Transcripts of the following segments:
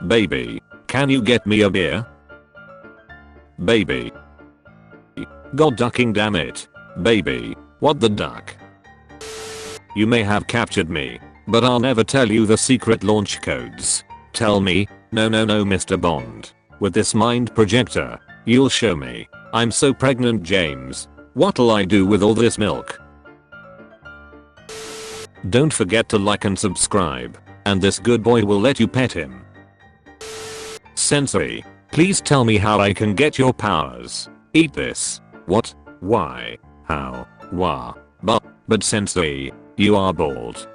Baby, can you get me a beer? Baby. God ducking, damn it. Baby, what the duck? You may have captured me, but I'll never tell you the secret launch codes. Tell me. No, Mr. Bond. With this mind projector, you'll show me. I'm so pregnant, James. What'll I do with all this milk? Don't forget to like and subscribe, and this good boy will let you pet him. Sensei, please tell me how I can get your powers. Eat this. What? Why? How? Wah? But Sensei, you are bald.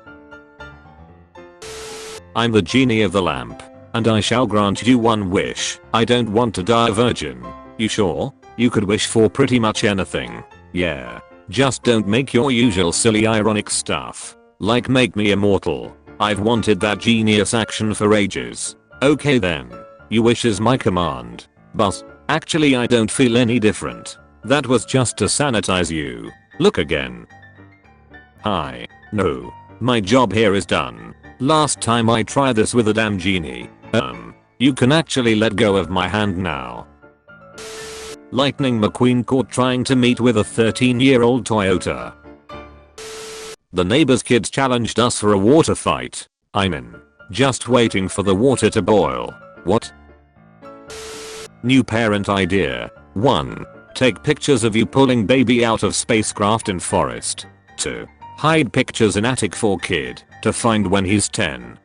I'm the genie of the lamp, and I shall grant you one wish. I don't want to die a virgin. You sure? You could wish for pretty much anything. Yeah. Just don't make your usual silly ironic stuff. Like make me immortal. I've wanted that genius action for ages. Okay then. Your wish is my command. But, actually I don't feel any different. That was just to sanitize you. Look again. Hi. No. My job here is done. Last time I tried this with a damn genie. You can actually let go of my hand now. Lightning McQueen caught trying to meet with a 13-year-old Toyota. The neighbor's kids challenged us for a water fight. I'm in. Just waiting for the water to boil. What? New parent idea. 1. Take pictures of you pulling baby out of spacecraft in forest. 2. Hide pictures in attic for kid to find when he's 10.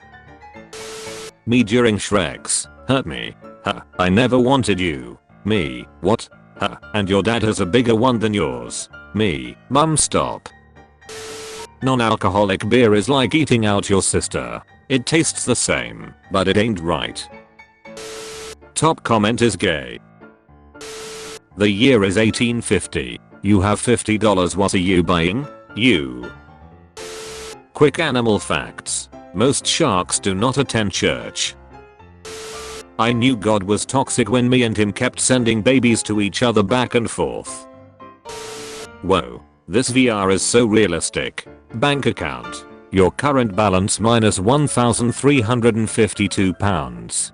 Me during Shrek's. Hurt me. Huh. I never wanted you. Me. What? Huh. And your dad has a bigger one than yours. Me. Mum, stop. Non-alcoholic beer is like eating out your sister. It tastes the same, but it ain't right. Top comment is gay. The year is 1850. You have $50. What are you buying? You. Quick animal facts. Most sharks do not attend church. I knew God was toxic when me and him kept sending babies to each other back and forth. Whoa. This VR is so realistic. Bank account. Your current balance minus £1,352.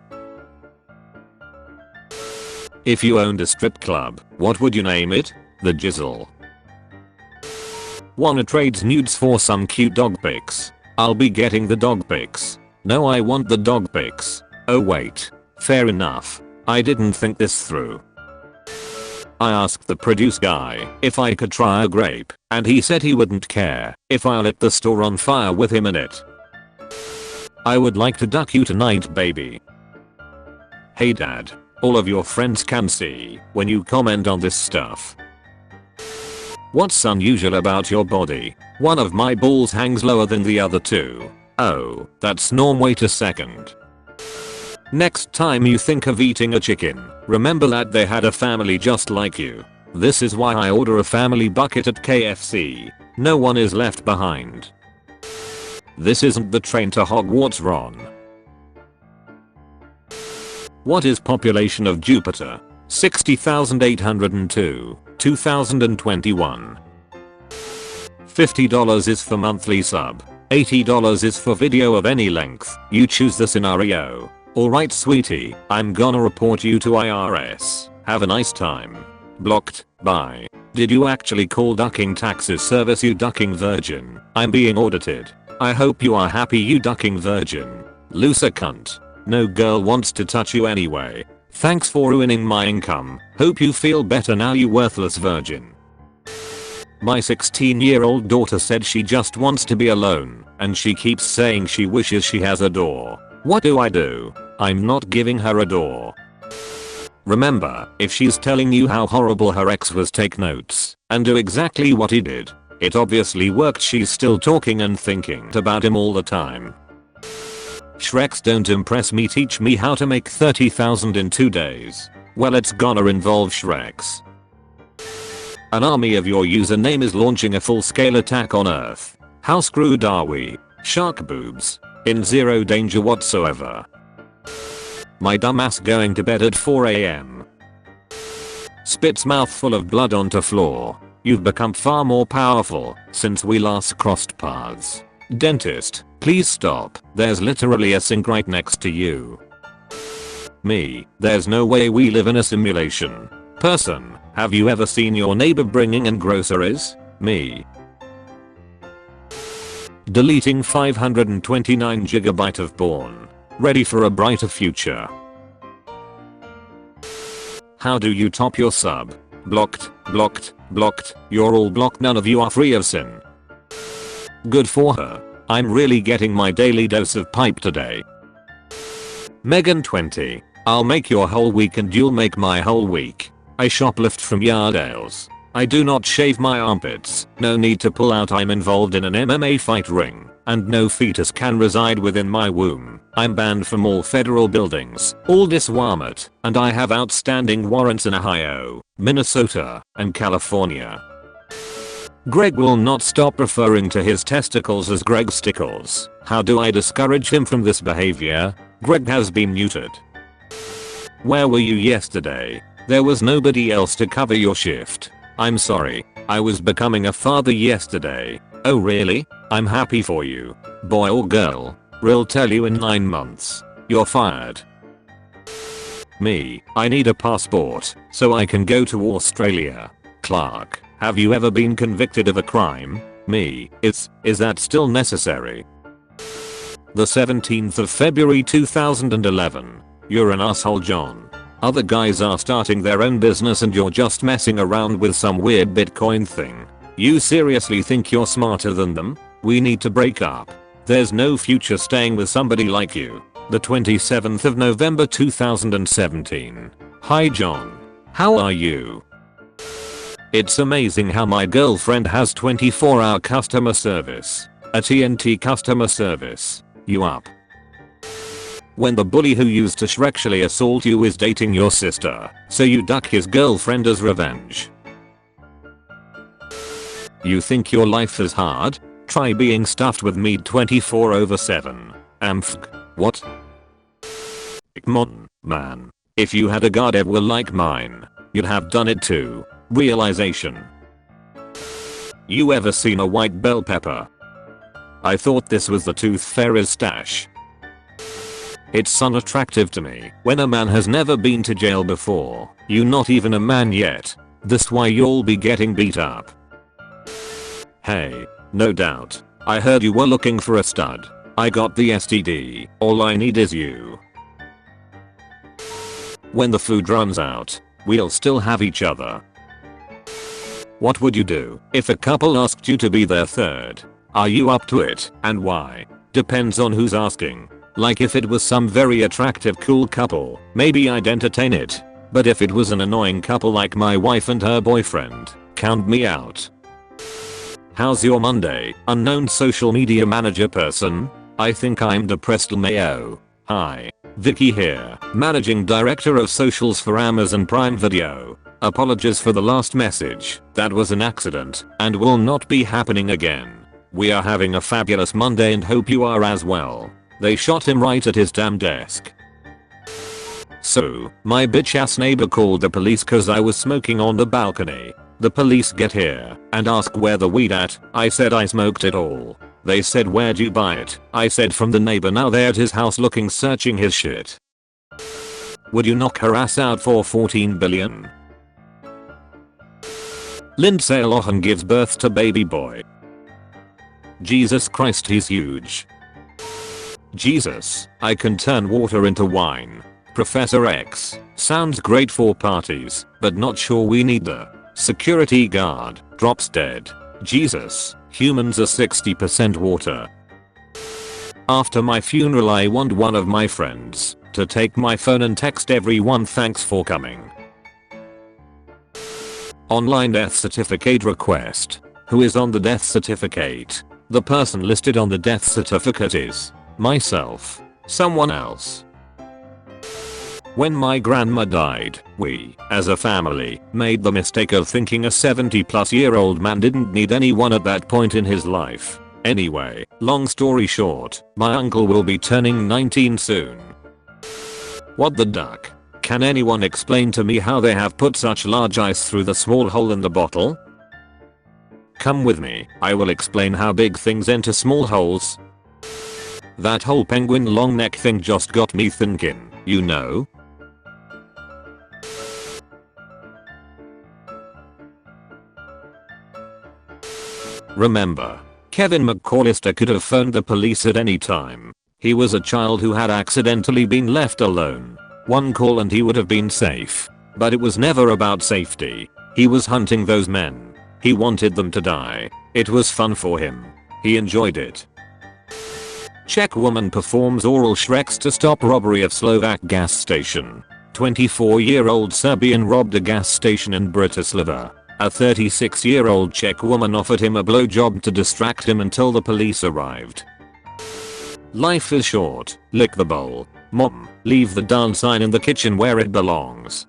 If you owned a strip club, what would you name it? The Jizzle. Wanna trade nudes for some cute dog pics? I'll be getting the dog pics. No, I want the dog pics. Oh wait. Fair enough. I didn't think this through. I asked the produce guy if I could try a grape, and he said he wouldn't care if I lit the store on fire with him in it. I would like to duck you tonight, baby. Hey dad, all of your friends can see when you comment on this stuff. What's unusual about your body? One of my balls hangs lower than the other two. Oh, that's norm. Wait a second. Next time you think of eating a chicken, remember that they had a family just like you. This is why I order a family bucket at KFC. No one is left behind. This isn't the train to Hogwarts, Ron. What is population of Jupiter? 60,802, 2021. $50 is for monthly sub. $80 is for video of any length. You choose the scenario. Alright sweetie, I'm gonna report you to IRS. Have a nice time. Blocked. Bye. Did you actually call ducking taxes service, you ducking virgin? I'm being audited. I hope you are happy, you ducking virgin. Loser cunt. No girl wants to touch you anyway. Thanks for ruining my income. Hope you feel better now, you worthless virgin. My 16-year-old daughter said she just wants to be alone, and she keeps saying she wishes she has a door. What do I do? I'm not giving her a door. Remember, if she's telling you how horrible her ex was, take notes and do exactly what he did. It obviously worked. She's still talking and thinking about him all the time. Shreks don't impress me. Teach me how to make 30,000 in 2 days. Well, it's gonna involve Shreks. An army of your username is launching a full-scale attack on Earth. How screwed are we? Shark boobs. In zero danger whatsoever. My dumbass going to bed at 4 AM. Spits mouthful of blood onto floor. You've become far more powerful since we last crossed paths. Dentist, please stop. There's literally a sink right next to you. Me, there's no way we live in a simulation. Person, have you ever seen your neighbor bringing in groceries? Me. Deleting 529GB of porn. Ready for a brighter future. How do you top your sub? Blocked, blocked, blocked. You're all blocked, none of you are free of sin. Good for her. I'm really getting my daily dose of pipe today. Megan 20. I'll make your whole week and you'll make my whole week. I shoplift from yard ales. I do not shave my armpits. No need to pull out, I'm involved in an MMA fight ring. And no fetus can reside within my womb. I'm banned from all federal buildings, all Walmart, and I have outstanding warrants in Ohio, Minnesota, and California. Greg will not stop referring to his testicles as Greg Stickles. How do I discourage him from this behavior? Greg has been muted. Where were you yesterday? There was nobody else to cover your shift. I'm sorry. I was becoming a father yesterday. Oh really? I'm happy for you. Boy or girl? We'll tell you in 9 months. You're fired. Me, I need a passport so I can go to Australia. Clark, have you ever been convicted of a crime? Me, is that still necessary? The 17th of February 2011. You're an asshole, John. Other guys are starting their own business and you're just messing around with some weird Bitcoin thing. You seriously think you're smarter than them? We need to break up. There's no future staying with somebody like you. The 27th of November 2017. Hi John. How are you? It's amazing how my girlfriend has 24-hour customer service. A TNT customer service. You up? When the bully who used to sexually assault you is dating your sister, so you duck his girlfriend as revenge. You think your life is hard? Try being stuffed with meat 24/7. What? Come on, man. If you had a gardevoir like mine, you'd have done it too. Realization. You ever seen a white bell pepper? I thought this was the tooth fairy's stash. It's unattractive to me when a man has never been to jail before. You not even a man yet. This why you'll be getting beat up. Hey, no doubt. I heard you were looking for a stud. I got the STD. All I need is you. When the food runs out, we'll still have each other. What would you do if a couple asked you to be their third? Are you up to it, and why? Depends on who's asking. Like if it was some very attractive cool couple, maybe I'd entertain it. But if it was an annoying couple like my wife and her boyfriend, count me out. How's your Monday, unknown social media manager person? I think I'm depressed Mayo. Hi. Vicky here, managing director of socials for Amazon Prime Video. Apologies for the last message. That was an accident and will not be happening again. We are having a fabulous Monday and hope you are as well. They shot him right at his damn desk. So, my bitch ass neighbor called the police cause I was smoking on the balcony. The police get here and ask where the weed at. I said I smoked it all. They said where'd you buy it? I said from the neighbor. Now they're at his house looking, searching his shit. Would you knock her ass out for 14 billion? Lindsay Lohan gives birth to baby boy. Jesus Christ, he's huge. Jesus, I can turn water into wine. Professor X, sounds great for parties, but not sure we need the security guard, drops dead. Jesus, humans are 60% water. After my funeral I want one of my friends to take my phone and text everyone thanks for coming. Online death certificate request. Who is on the death certificate? The person listed on the death certificate is myself. Someone else. When my grandma died, we, as a family, made the mistake of thinking a 70-plus-year-old man didn't need anyone at that point in his life. Anyway, long story short, my uncle will be turning 19 soon. What the duck? Can anyone explain to me how they have put such large ice through the small hole in the bottle? Come with me, I will explain how big things enter small holes. That whole penguin long neck thing just got me thinking, you know? Remember, Kevin McCallister could have phoned the police at any time. He was a child who had accidentally been left alone. One call and he would have been safe. But it was never about safety. He was hunting those men. He wanted them to die. It was fun for him. He enjoyed it. Czech woman performs oral shreks to stop robbery of Slovak gas station. 24-year-old Serbian robbed a gas station in Bratislava. A 36-year-old Czech woman offered him a blowjob to distract him until the police arrived. Life is short. Lick the bowl. Mom, leave the darn sign in the kitchen where it belongs.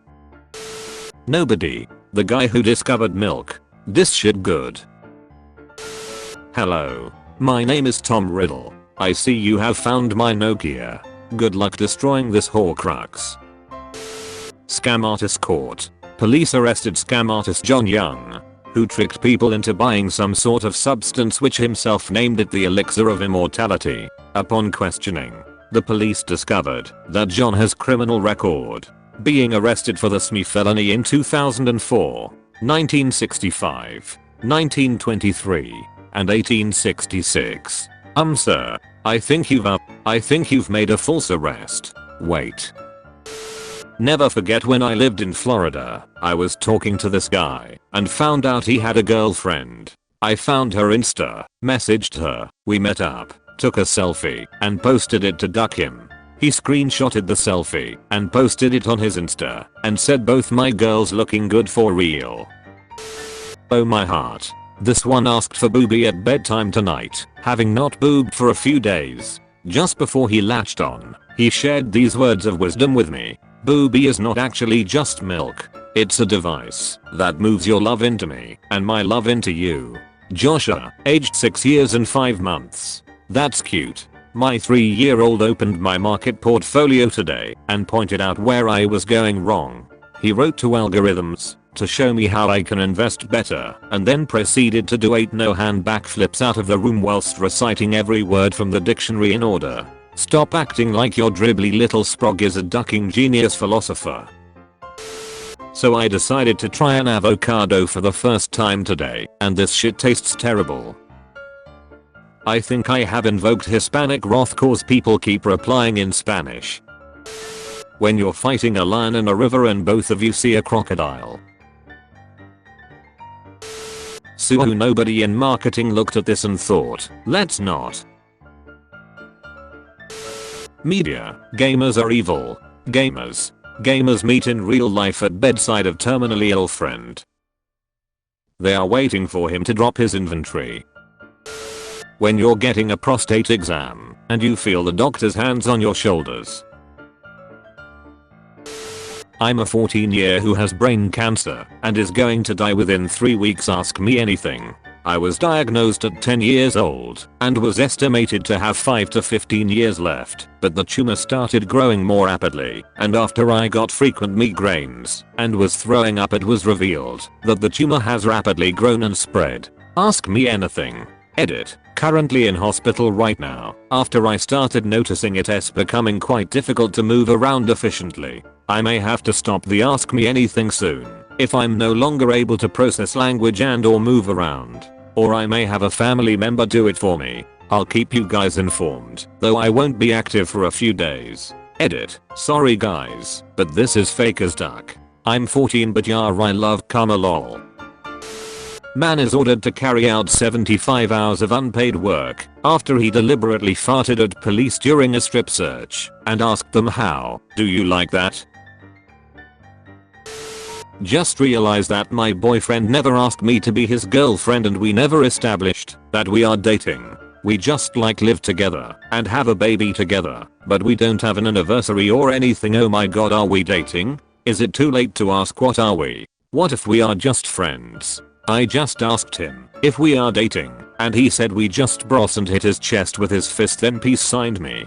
Nobody. The guy who discovered milk. This shit good. Hello. My name is Tom Riddle. I see you have found my Nokia. Good luck destroying this horcrux. Scam artist caught. Police arrested scam artist John Young, who tricked people into buying some sort of substance which himself named it the elixir of immortality. Upon questioning, the police discovered that John has criminal record, being arrested for the SME felony in 2004, 1965, 1923, and 1866. Sir, I think you've made a false arrest. Wait. Never forget when I lived in Florida, I was talking to this guy and found out he had a girlfriend. I found her Insta, messaged her, we met up, took a selfie, and posted it to duck him. He screenshotted the selfie and posted it on his Insta and said both my girls looking good for real. Oh my heart. This one asked for boobie at bedtime tonight, having not boobed for a few days. Just before he latched on, he shared these words of wisdom with me. Boobie is not actually just milk. It's a device that moves your love into me and my love into you. Joshua, aged 6 years and 5 months. That's cute. My 3-year-old opened my market portfolio today and pointed out where I was going wrong. He wrote to algorithms to show me how I can invest better and then proceeded to do 8 no-hand backflips out of the room whilst reciting every word from the dictionary in order. Stop acting like your dribbly little sprog is a ducking genius philosopher. So I decided to try an avocado for the first time today, and this shit tastes terrible. I think I have invoked Hispanic wrath cause people keep replying in Spanish. When you're fighting a lion in a river and both of you see a crocodile. So nobody in marketing looked at this and thought, let's not. Media. Gamers are evil. Gamers meet in real life at bedside of terminally ill friend. They are waiting for him to drop his inventory. When you're getting a prostate exam and you feel the doctor's hands on your shoulders. I'm a 14-year who has brain cancer and is going to die within 3 weeks. Ask me anything. I was diagnosed at 10 years old and was estimated to have 5 to 15 years left, but the tumor started growing more rapidly, and after I got frequent migraines and was throwing up, it was revealed that the tumor has rapidly grown and spread. Ask me anything. Edit. Currently in hospital right now after I started noticing it's becoming quite difficult to move around efficiently. I may have to stop the ask me anything soon if I'm no longer able to process language and or move around. Or I may have a family member do it for me. I'll keep you guys informed, though I won't be active for a few days. Edit. Sorry guys, but this is fake as duck. I'm 14 but yeah I love karma lol. Man is ordered to carry out 75 hours of unpaid work after he deliberately farted at police during a strip search and asked them how. Do you like that? Just realized that my boyfriend never asked me to be his girlfriend and we never established that we are dating. We just like live together and have a baby together, but we don't have an anniversary or anything. Oh my god, are we dating? Is it too late to ask what are we? What if we are just friends? I just asked him if we are dating and he said we just bros and hit his chest with his fist, then peace signed me.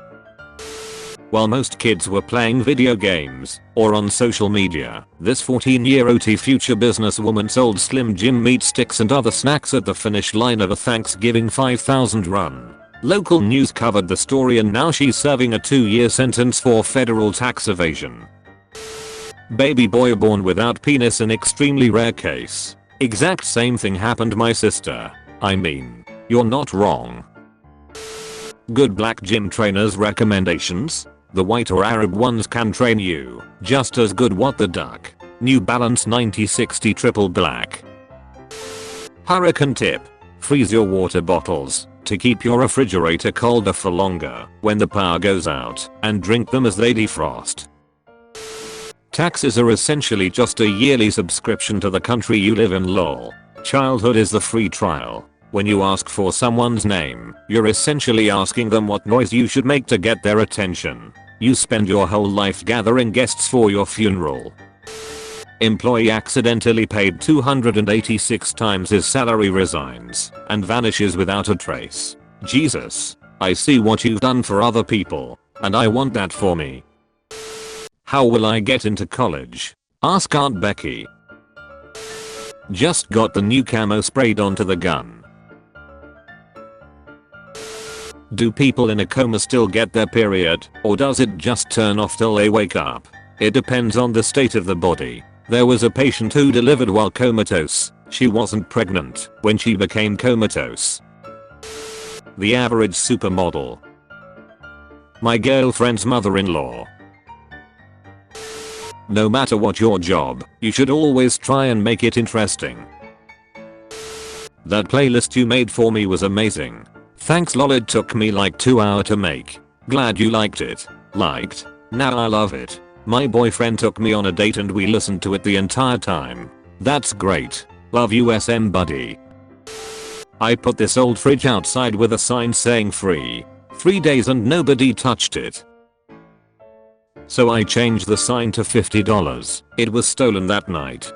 While most kids were playing video games or on social media, this 14-year-old future businesswoman sold Slim Jim meat sticks and other snacks at the finish line of a Thanksgiving 5,000 run. Local news covered the story and now she's serving a 2-year sentence for federal tax evasion. Baby boy born without penis in extremely rare case. Exact same thing happened my sister. I mean, you're not wrong. Good black gym trainers recommendations? The white or Arab ones can train you just as good. What the duck? New Balance 9060 triple black. Hurricane tip. Freeze your water bottles to keep your refrigerator colder for longer when the power goes out, and drink them as they defrost. Taxes are essentially just a yearly subscription to the country you live in. Lol. Childhood is the free trial. When you ask for someone's name, you're essentially asking them what noise you should make to get their attention. You spend your whole life gathering guests for your funeral. Employee accidentally paid 286 times his salary, resigns, and vanishes without a trace. Jesus, I see what you've done for other people, and I want that for me. How will I get into college? Ask Aunt Becky. Just got the new camo sprayed onto the gun. Do people in a coma still get their period, or does it just turn off till they wake up? It depends on the state of the body. There was a patient who delivered while comatose. She wasn't pregnant when she became comatose. The average supermodel. My girlfriend's mother-in-law. No matter what your job, you should always try and make it interesting. That playlist you made for me was amazing. Thanks lol, it took me like 2 hours to make. Glad you liked it. Liked? Now I love it. My boyfriend took me on a date and we listened to it the entire time. That's great. Love you SM buddy. I put this old fridge outside with a sign saying free. 3 days and nobody touched it. So I changed the sign to $50. It was stolen that night.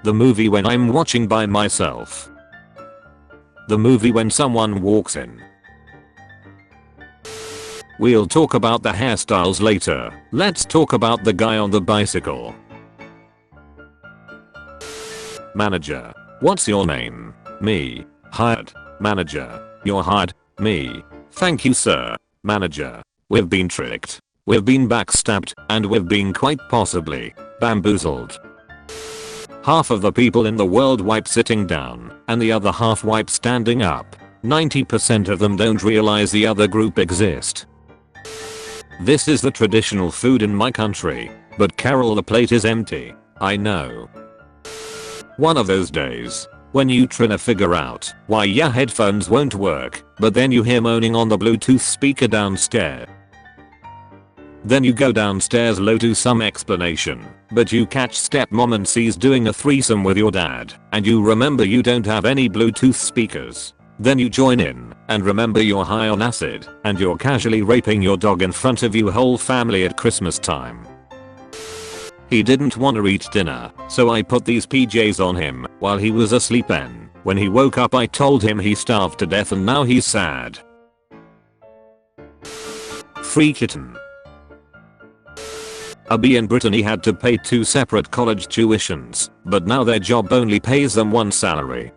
The movie when I'm watching by myself. The movie when someone walks in. We'll talk about the hairstyles later. Let's talk about the guy on the bicycle. Manager. What's your name? Me. Hired. Manager. You're hired. Me. Thank you sir. Manager. We've been tricked. We've been backstabbed, and we've been quite possibly bamboozled. Half of the people in the world wipe sitting down, and the other half wipe standing up. 90% of them don't realize the other group exist. This is the traditional food in my country, but Carol, the plate is empty. I know. One of those days when you try to figure out why your headphones won't work, but then you hear moaning on the Bluetooth speaker downstairs. Then you go downstairs low to some explanation, but you catch stepmom and sees doing a threesome with your dad, and you remember you don't have any Bluetooth speakers. Then you join in, and remember you're high on acid, and you're casually raping your dog in front of your whole family at Christmas time. He didn't want to eat dinner, so I put these PJs on him while he was asleep, and when he woke up I told him he starved to death and now he's sad. Free kitten. A bee in Brittany had to pay 2 separate college tuitions, but now their job only pays them 1 salary.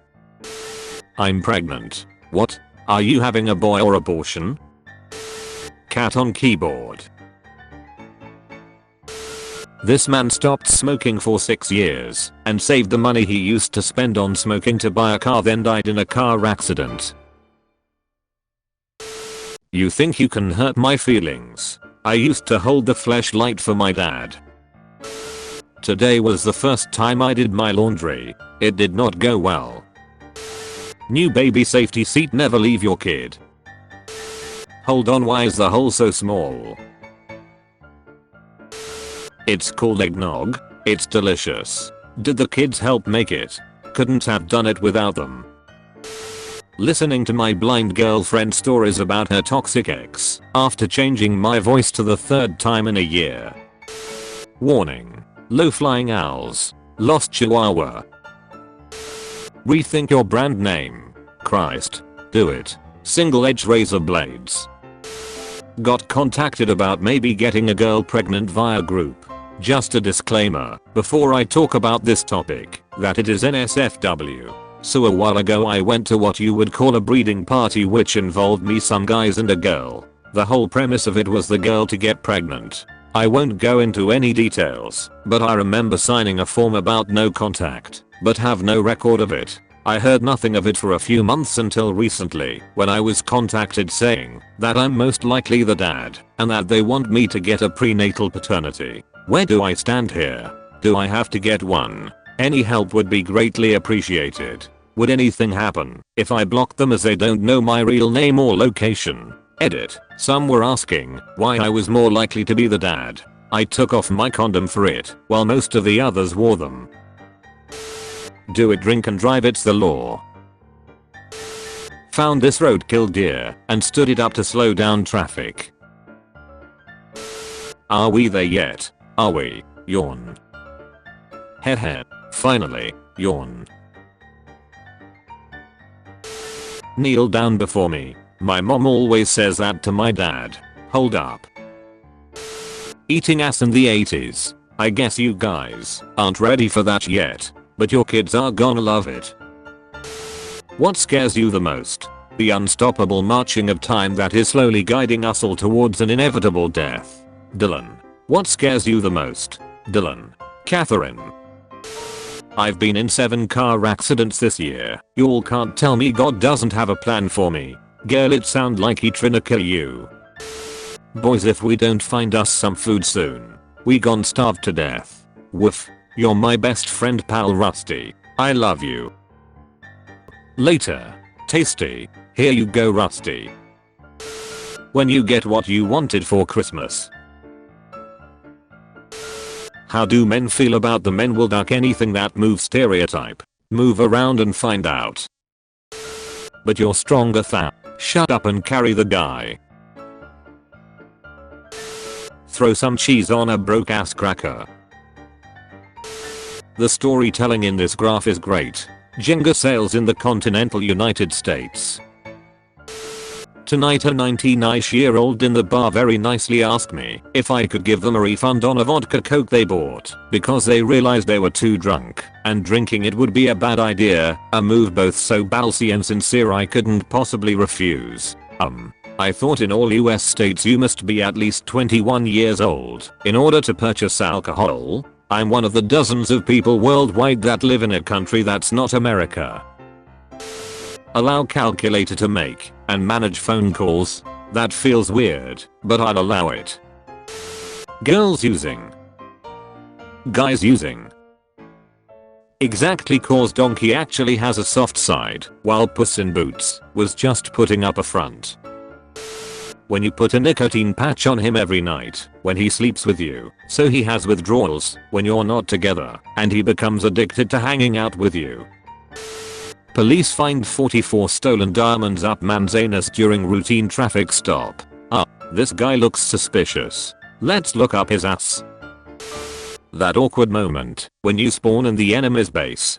I'm pregnant. What? Are you having a boy or abortion? Cat on keyboard. This man stopped smoking for 6 years and saved the money he used to spend on smoking to buy a car, then died in a car accident. You think you can hurt my feelings? I used to hold the fleshlight for my dad. Today was the first time I did my laundry. It did not go well. New baby safety seat, never leave your kid. Hold on, why is the hole so small? It's called eggnog. It's delicious. Did the kids help make it? Couldn't have done it without them. Listening to my blind girlfriend stories about her toxic ex after changing my voice to the 3rd time in a year. Warning. Low flying owls. Lost chihuahua. Rethink your brand name. Christ. Do it. Single edge razor blades. Got contacted about maybe getting a girl pregnant via group. Just a disclaimer before I talk about this topic that it is NSFW. So a while ago I went to what you would call a breeding party, which involved me, some guys and a girl. The whole premise of it was the girl to get pregnant. I won't go into any details, but I remember signing a form about no contact, but have no record of it. I heard nothing of it for a few months until recently when I was contacted saying that I'm most likely the dad and that they want me to get a prenatal paternity. Where do I stand here? Do I have to get one? Any help would be greatly appreciated. Would anything happen if I block them as they don't know my real name or location? Edit. Some were asking why I was more likely to be the dad. I took off my condom for it while most of the others wore them. Do it, drink and drive, it's the law. Found this roadkill deer and stood it up to slow down traffic. Are we there yet? Are we? Yawn. Heh. Finally. Yawn. Kneel down before me. My mom always says that to my dad. Hold up. Eating ass in the 80s. I guess you guys aren't ready for that yet, but your kids are gonna love it. What scares you the most? The unstoppable marching of time that is slowly guiding us all towards an inevitable death. Dylan. What scares you the most? Dylan. Catherine. I've been in 7 car accidents this year. You all can't tell me God doesn't have a plan for me. Girl, it sound like he tryna kill you. Boys, if we don't find us some food soon, we gon' starve to death. Woof. You're my best friend, pal Rusty. I love you. Later. Tasty. Here you go, Rusty. When you get what you wanted for Christmas. How do men feel about the men will duck anything that moves stereotype? Move around and find out. But you're stronger, fam. Shut up and carry the guy. Throw some cheese on a broke ass cracker. The storytelling in this graph is great. Jenga sales in the continental United States. Tonight a 19-ish-year-old in the bar very nicely asked me if I could give them a refund on a vodka coke they bought because they realized they were too drunk and drinking it would be a bad idea, a move both so ballsy and sincere I couldn't possibly refuse. I thought in all US states you must be at least 21 years old in order to purchase alcohol. I'm one of the dozens of people worldwide that live in a country that's not America. Allow calculator to make and manage phone calls. That feels weird, but I'll allow it. Girls using. Guys using. Exactly, cause donkey actually has a soft side, while Puss in Boots was just putting up a front. When you put a nicotine patch on him every night when he sleeps with you, so he has withdrawals when you're not together, and he becomes addicted to hanging out with you. Police find 44 stolen diamonds up man's anus during routine traffic stop. This guy looks suspicious. Let's look up his ass. That awkward moment when you spawn in the enemy's base